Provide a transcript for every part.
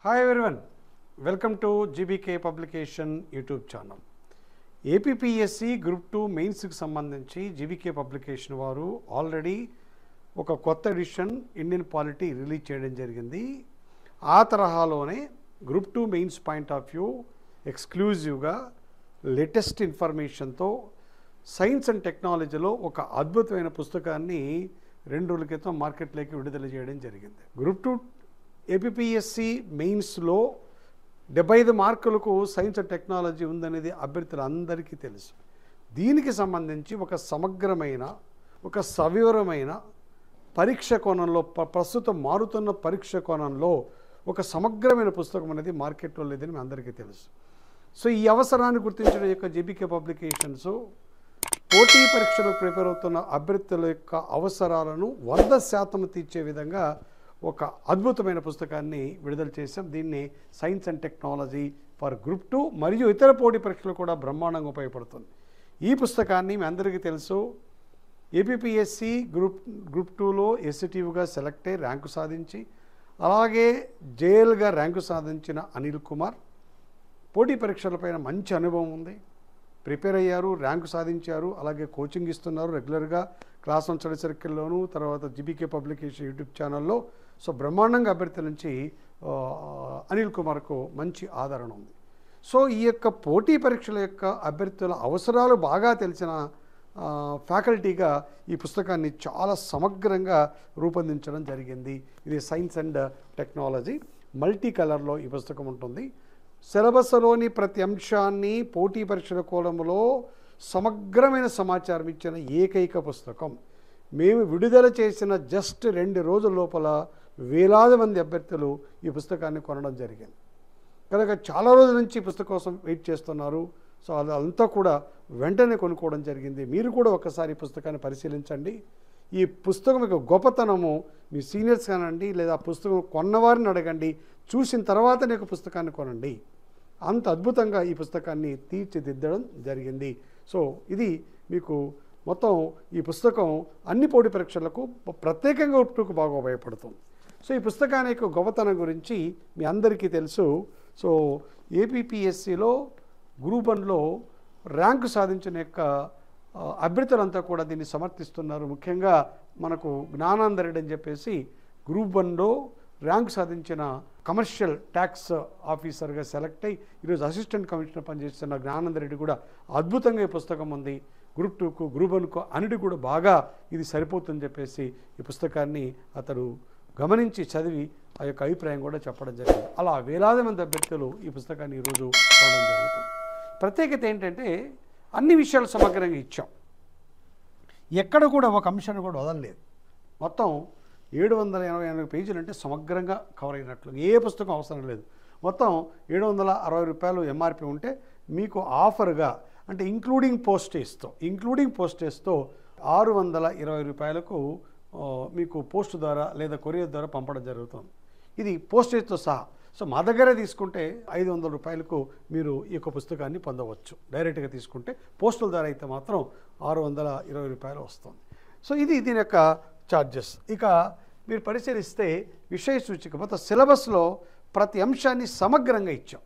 Hi everyone, welcome to GBK Publication YouTube channel. APPSC Group 2 Mains కి సంబంధించి GBK Publication వారు already ఒక కొత్త ఎడిషన్ ఇండియన్ పాలిటీ రిలీజ్ చేయడం జరిగింది. ఆ తరహాలోనే Group 2 Mains point of view ఎక్స్క్లూజివ్గా లేటెస్ట్ ఇన్ఫర్మేషన్తో సైన్స్ అండ్ టెక్నాలజీలో ఒక అద్భుతమైన పుస్తకాన్ని 2 రోజుల క్రితం మార్కెట్లోకి విడుదల చేయడం జరిగింది. Group 2 ఏపీపీఎస్సి మెయిన్స్లో 75 మార్కులకు సైన్స్ అండ్ టెక్నాలజీ ఉందనేది అభ్యర్థులందరికీ తెలుసు. దీనికి సంబంధించి ఒక సమగ్రమైన ఒక సవివరమైన పరీక్ష కోణంలో ప్రస్తుతం మారుతున్న పరీక్ష కోణంలో ఒక సమగ్రమైన పుస్తకం అనేది మార్కెట్లో లేదని మీ అందరికీ తెలుసు. సో ఈ అవసరాన్ని గుర్తించిన యొక్క జీబీకే పబ్లికేషన్స్ పోటీ పరీక్షలకు ప్రిపేర్ అవుతున్న అభ్యర్థుల యొక్క అవసరాలను 100% తీర్చే విధంగా ఒక అద్భుతమైన పుస్తకాన్ని విడుదల చేశాం. దీన్ని science and technology for group 2 మరియు ఇతర పోటీ పరీక్షలు కూడా బ్రహ్మాండంగా ఉపయోగపడుతుంది. ఈ పుస్తకాన్ని మీ అందరికీ తెలుసు, ఏపీపీఎస్సి గ్రూప్ 2లో ఎస్సిటివ్గా సెలెక్ట్ అయ్యి ర్యాంకు సాధించి అలాగే జేఎల్గా ర్యాంకు సాధించిన అనిల్ కుమార్ పోటీ పరీక్షలపైన మంచి అనుభవం ఉంది, ప్రిపేర్ అయ్యారు, ర్యాంకు సాధించారు, అలాగే కోచింగ్ ఇస్తున్నారు రెగ్యులర్గా క్లాస్ 1 స్టడీ సర్కిల్లోను, తర్వాత జీబీకే పబ్లికేషన్ యూట్యూబ్ ఛానల్లో. సో బ్రహ్మాండంగా అభ్యర్థుల నుంచి అనిల్ కుమార్కు మంచి ఆదరణ ఉంది. సో ఈ యొక్క పోటీ పరీక్షల యొక్క అభ్యర్థుల అవసరాలు బాగా తెలిసిన ఫ్యాకల్టీగా ఈ పుస్తకాన్ని చాలా సమగ్రంగా రూపొందించడం జరిగింది. ఇది సైన్స్ అండ్ టెక్నాలజీ మల్టీ కలర్లో ఈ పుస్తకం ఉంటుంది. సిలబస్లోని ప్రతి అంశాన్ని పోటీ పరీక్షల కోణంలో సమగ్రమైన సమాచారం ఇచ్చిన ఏకైక పుస్తకం. మేము విడుదల చేసిన జస్ట్ 2 రోజుల లోపల వేలాది మంది అభ్యర్థులు ఈ పుస్తకాన్ని కొనడం జరిగింది. కనుక చాలా రోజుల నుంచి ఈ పుస్తకం కోసం వెయిట్ చేస్తున్నారు. సో అదంతా కూడా వెంటనే కొనుక్కోవడం జరిగింది. మీరు కూడా ఒకసారి ఈ పుస్తకాన్ని పరిశీలించండి. ఈ పుస్తకం యొక్క గొప్పతనము మీ సీనియర్స్ కానండి లేదా పుస్తకం కొన్నవారిని అడగండి, చూసిన తర్వాత నీకు పుస్తకాన్ని కొనండి. అంత అద్భుతంగా ఈ పుస్తకాన్ని తీర్చిదిద్దడం జరిగింది. సో ఇది మీకు మొత్తం ఈ పుస్తకం అన్ని పోటీ పరీక్షలకు ప్రత్యేకంగా గ్రూప్ బాగా ఉపయోగపడుతుంది. సో ఈ పుస్తకాన్ని యొక్క గొప్పతనం గురించి మీ అందరికీ తెలుసు. సో ఏపీపీఎస్సిలో గ్రూప్ 1లో ర్యాంకు సాధించిన యొక్క అభ్యర్థులంతా కూడా దీన్ని సమర్థిస్తున్నారు. ముఖ్యంగా మనకు జ్ఞానానందరెడ్డి అని చెప్పేసి గ్రూప్ 1లో ర్యాంకు సాధించిన కమర్షియల్ ట్యాక్స్ ఆఫీసర్గా సెలెక్ట్ అయ్యి ఈరోజు అసిస్టెంట్ కమిషనర్ పనిచేస్తున్న జ్ఞానానందరెడ్డి కూడా అద్భుతంగా ఈ పుస్తకం ఉంది. గ్రూప్ 2కు గ్రూప్ 1కు అన్నిటి కూడా బాగా ఇది సరిపోతుందని చెప్పేసి ఈ పుస్తకాన్ని అతడు గమనించి చదివి ఆ యొక్క అభిప్రాయం కూడా చెప్పడం జరిగింది. అలా వేలాది మంది అభ్యర్థులు ఈ పుస్తకాన్ని ఈరోజు చదవడం జరుగుతుంది. ప్రత్యేకత ఏంటంటే అన్ని విషయాలు సమగ్రంగా ఇచ్చాం, ఎక్కడ కూడా ఒక అంశాన్ని కూడా వదలలేదు. మొత్తం 788 పేజీలు అంటే సమగ్రంగా కవర్ అయినట్లు, ఏ పుస్తకం అవసరం లేదు. మొత్తం 760 రూపాయలు ఎంఆర్పి ఉంటే మీకు ఆఫర్గా అంటే ఇంక్లూడింగ్ పోస్టేజ్తో 620 రూపాయలకు మీకు పోస్ట్ ద్వారా లేదా కొరియర్ ద్వారా పంపడం జరుగుతుంది. ఇది పోస్టేజ్తో సహా. సో మా దగ్గర తీసుకుంటే 500 రూపాయలకు మీరు ఈ యొక్క పుస్తకాన్ని పొందవచ్చు. డైరెక్ట్గా తీసుకుంటే పోస్టల్ ద్వారా అయితే మాత్రం 620 రూపాయలు వస్తుంది. సో ఇది దీని యొక్క ఛార్జెస్. ఇక మీరు పరిశీలిస్తే విషయ సూచిక మొత్తం సిలబస్లో ప్రతి అంశాన్ని సమగ్రంగా ఇచ్చాం,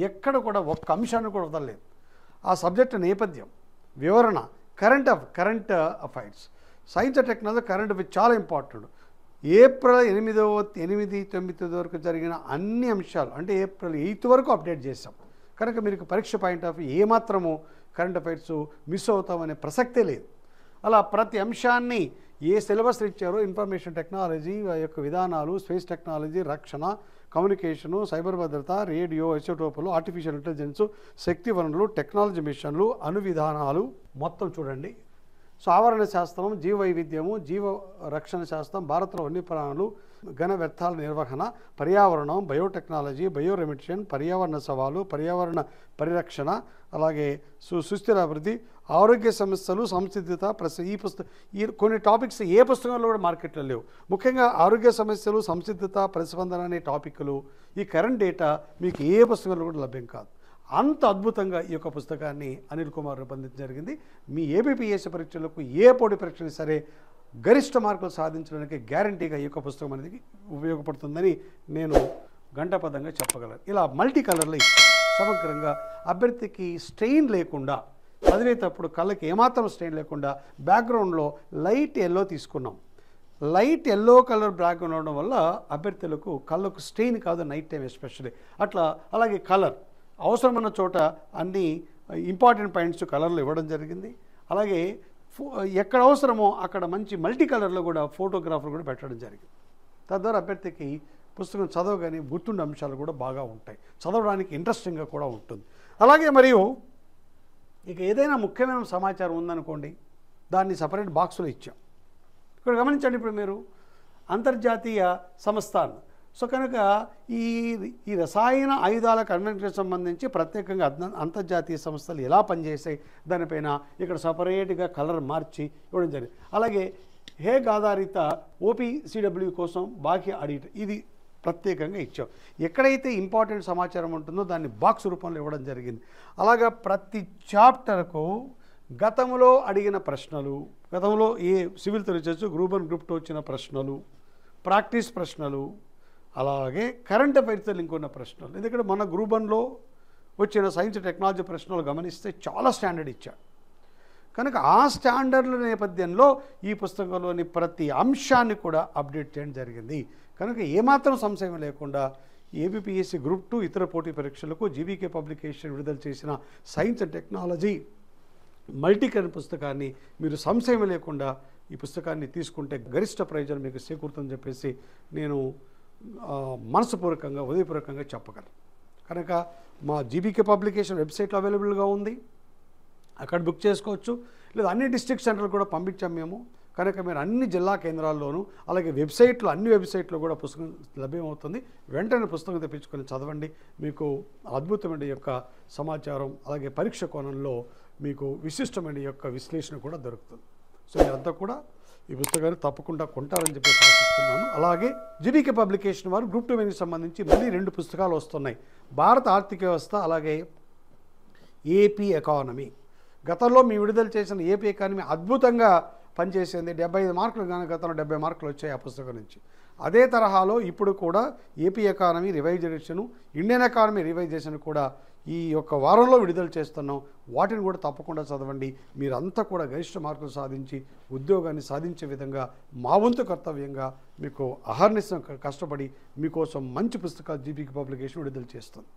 ఎక్కడ కూడా ఒక్క అంశాన్ని కూడా వదలలేదు. ఆ సబ్జెక్టు నేపథ్యం, వివరణ, current affairs, science and technology, current affairs చాలా ఇంపార్టెంట్. ఏప్రిల్ 8, 9 వరకు జరిగిన అన్ని అంశాలు అంటే ఏప్రిల్ 8 వరకు అప్డేట్ చేశాం. కనుక మీరు పరీక్ష పాయింట్ ఆఫ్ వ్యూ ఏమాత్రము కరెంట్ అఫైర్స్ మిస్ అవుతామనే ప్రసక్తే లేదు. అలా ప్రతి అంశాన్ని ఏ సిలబస్ ఇచ్చారో ఇన్ఫర్మేషన్ టెక్నాలజీ యొక్క విధానాలు, స్పేస్ టెక్నాలజీ, రక్షణ, కమ్యూనికేషను, సైబర్ భద్రత, రేడియో ఐసోటోపులు, ఆర్టిఫిషియల్ ఇంటెలిజెన్స్, శక్తి వనరులు, టెక్నాలజీ మిషన్లు, అణు విధానాలు మొత్తం చూడండి. సో ఆవరణ శాస్త్రం, జీవ వైవిధ్యము, జీవ రక్షణ శాస్త్రం, భారత్లో వన్యప్రాణులు, ఘన వ్యర్థాల నిర్వహణ, పర్యావరణం, బయోటెక్నాలజీ, బయోరెమిషన్, పర్యావరణ సవాలు, పర్యావరణ పరిరక్షణ, అలాగే సుస్థిర అభివృద్ధి, ఆరోగ్య సమస్యలు, సంసిద్ధత ఈ కొన్ని టాపిక్స్ ఏ పుస్తకంలో కూడా మార్కెట్లో లేవు. ముఖ్యంగా ఆరోగ్య సమస్యలు, సంసిద్ధత, ప్రతిస్పందన అనే టాపిక్లు, ఈ కరెంట్ డేటా మీకు ఏ పుస్తకంలో కూడా లభ్యం కాదు. అంత అద్భుతంగా ఈ యొక్క పుస్తకాన్ని అనిల్ కుమార్ రూపొందించడం జరిగింది. మీ ఏపీపీఎస్సీ పరీక్షలకు ఏ పోటీ పరీక్షలు సరే గరిష్ట మార్కులు సాధించడానికి గ్యారంటీగా ఈ యొక్క పుస్తకం అనేది ఉపయోగపడుతుందని నేను గంటపదంగా చెప్పగలరు. ఇలా మల్టీ కలర్లో ఇచ్చాం. సమగ్రంగా అభ్యర్థికి స్ట్రెయిన్ లేకుండా చదివేటప్పుడు కళ్ళకి ఏమాత్రం స్ట్రెయిన్ లేకుండా బ్యాక్గ్రౌండ్లో లైట్ ఎల్లో తీసుకున్నాం. లైట్ ఎల్లో కలర్ బ్యాక్గ్రౌండ్ ఉండడం వల్ల అభ్యర్థులకు కళ్ళకు స్ట్రెయిన్ కాదు, నైట్ టైం ఎస్పెషల్లీ అట్లా. అలాగే కలర్ అవసరమైన చోట అన్ని ఇంపార్టెంట్ పాయింట్స్ కలర్లు ఇవ్వడం జరిగింది. అలాగే ఎక్కడ అవసరమో అక్కడ మంచి మల్టీ కలర్లో కూడా ఫోటోగ్రాఫర్ కూడా పెట్టడం జరిగింది. తద్వారా అభ్యర్థికి పుస్తకం చదవగానే గుర్తుండే అంశాలు కూడా బాగా ఉంటాయి, చదవడానికి ఇంట్రెస్టింగ్గా కూడా ఉంటుంది. అలాగే మరియు ఇక ఏదైనా ముఖ్యమైన సమాచారం ఉందనుకోండి, దాన్ని సపరేట్ బాక్సులో ఇచ్చాం. ఇక్కడ గమనించండి, ఇప్పుడు మీరు అంతర్జాతీయ సంస్థ. సో కనుక ఈ రసాయన ఆయుధాల కన్వెన్షన్కి సంబంధించి ప్రత్యేకంగా అంతర్జాతీయ సంస్థలు ఎలా పనిచేసాయి దానిపైన ఇక్కడ సపరేట్గా కలర్ మార్చి ఇవ్వడం జరిగింది. అలాగే హేగ్ ఆధారిత OPCW కోసం బాహ్య ఆడిట్ ఇది ప్రత్యేకంగా ఇచ్చాం. ఎక్కడైతే ఇంపార్టెంట్ సమాచారం ఉంటుందో దాన్ని బాక్స్ రూపంలో ఇవ్వడం జరిగింది. అలాగా ప్రతి చాప్టర్కు గతంలో అడిగిన ప్రశ్నలు, గతంలో ఏ సివిల్ రీసెర్చ్ గ్రూప్ 1 గ్రూప్ 2 వచ్చిన ప్రశ్నలు, ప్రాక్టీస్ ప్రశ్నలు, అలాగే కరెంట్ అఫైర్స్తో లింక్ ఉన్న ప్రశ్నలు. ఎందుకంటే మన గ్రూప్ 1లో వచ్చిన సైన్స్ టెక్నాలజీ ప్రశ్నలు గమనిస్తే చాలా స్టాండర్డ్ ఇచ్చారు. కనుక ఆ స్టాండర్డ్ల నేపథ్యంలో ఈ పుస్తకంలోని ప్రతి అంశాన్ని కూడా అప్డేట్ చేయడం జరిగింది. కనుక ఏమాత్రం సంశయం లేకుండా ఏపీపీఎస్సీ గ్రూప్ 2 ఇతర పోటీ పరీక్షలకు జీబీకే పబ్లికేషన్ విడుదల చేసిన సైన్స్ అండ్ టెక్నాలజీ మల్టీకరెంట్ పుస్తకాన్ని మీరు సంశయం లేకుండా ఈ పుస్తకాన్ని తీసుకుంటే గరిష్ట ప్రయోజనం మీకు చేకూరుతుందని చెప్పేసి నేను మనసుపూర్వకంగా హృదయపూర్వకంగా చెప్పగలను. కనుక మా జీబీకే పబ్లికేషన్ వెబ్సైట్లో అవైలబుల్గా ఉంది, అక్కడ బుక్ చేసుకోవచ్చు. లేదా అన్ని డిస్ట్రిక్ట్ సెంటర్లు కూడా పంపించాం మేము. కనుక మీరు అన్ని జిల్లా కేంద్రాల్లోనూ అలాగే వెబ్సైట్లో అన్ని వెబ్సైట్లో కూడా పుస్తకం లభ్యమవుతుంది. వెంటనే పుస్తకం తెప్పించుకొని చదవండి. మీకు అద్భుతమైన యొక్క సమాచారం అలాగే పరీక్ష కోణంలో మీకు విశిష్టమైన యొక్క విశ్లేషణ కూడా దొరుకుతుంది. సో మీరంతా కూడా ఈ పుస్తకాన్ని తప్పకుండా కొంటారని చెప్పి ఆశిస్తున్నాను. అలాగే జీబీకే పబ్లికేషన్ వారు గ్రూప్ 2 మెయిన్కి సంబంధించి మళ్ళీ 2 పుస్తకాలు వస్తున్నాయి. భారత ఆర్థిక వ్యవస్థ అలాగే ఏపీ ఎకానమీ. గతంలో మీ విడుదల చేసిన ఏపీ ఎకానమీ అద్భుతంగా పనిచేసింది. 75 మార్కులు కానీ గతంలో 70 మార్కులు వచ్చాయి ఆ పుస్తకం నుంచి. అదే తరహాలో ఇప్పుడు కూడా ఏపీ ఎకానమీ రివైజేషన్, ఇండియన్ ఎకానమీ రివైజేషన్ కూడా ఈ యొక్క వారంలో విడుదల చేస్తున్నాం. వాటిని కూడా తప్పకుండా చదవండి. మీరంతా కూడా గరిష్ట మార్కులు సాధించి ఉద్యోగాన్ని సాధించే విధంగా మా వంతు కర్తవ్యంగా మీకు అహర్నిశం కష్టపడి మీకోసం మంచి పుస్తకాలు జీబీకే పబ్లికేషన్ విడుదల చేస్తుంది.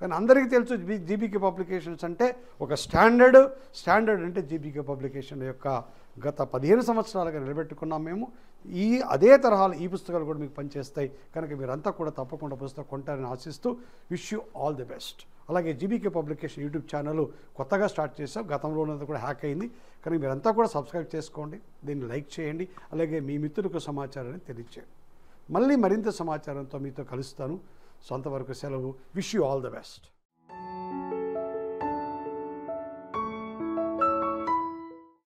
కానీ అందరికీ తెలుసు జీబీకే పబ్లికేషన్స్ అంటే ఒక స్టాండర్డ్ అంటే జీబీకే పబ్లికేషన్ యొక్క గత 15 సంవత్సరాలుగా నిలబెట్టుకున్నాం మేము. అదే తరహాలో ఈ పుస్తకాలు కూడా మీకు పనిచేస్తాయి. కనుక మీరంతా కూడా తప్పకుండా పుస్తకం కొంటారని ఆశిస్తూ wish you all the best. అలాగే జీబీకే పబ్లికేషన్ యూట్యూబ్ ఛానల్ కొత్తగా స్టార్ట్ చేసాం. గతంలో ఉన్నది కూడా హ్యాక్ అయింది. కానీ మీరంతా కూడా సబ్స్క్రైబ్ చేసుకోండి, దీన్ని లైక్ చేయండి, అలాగే మీ మిత్రులకు సమాచారాన్ని తెలియచేయండి. మళ్ళీ మరింత సమాచారంతో మీతో కలుస్తాను. సో అంతవరకు సెలవు. Wish you all the best.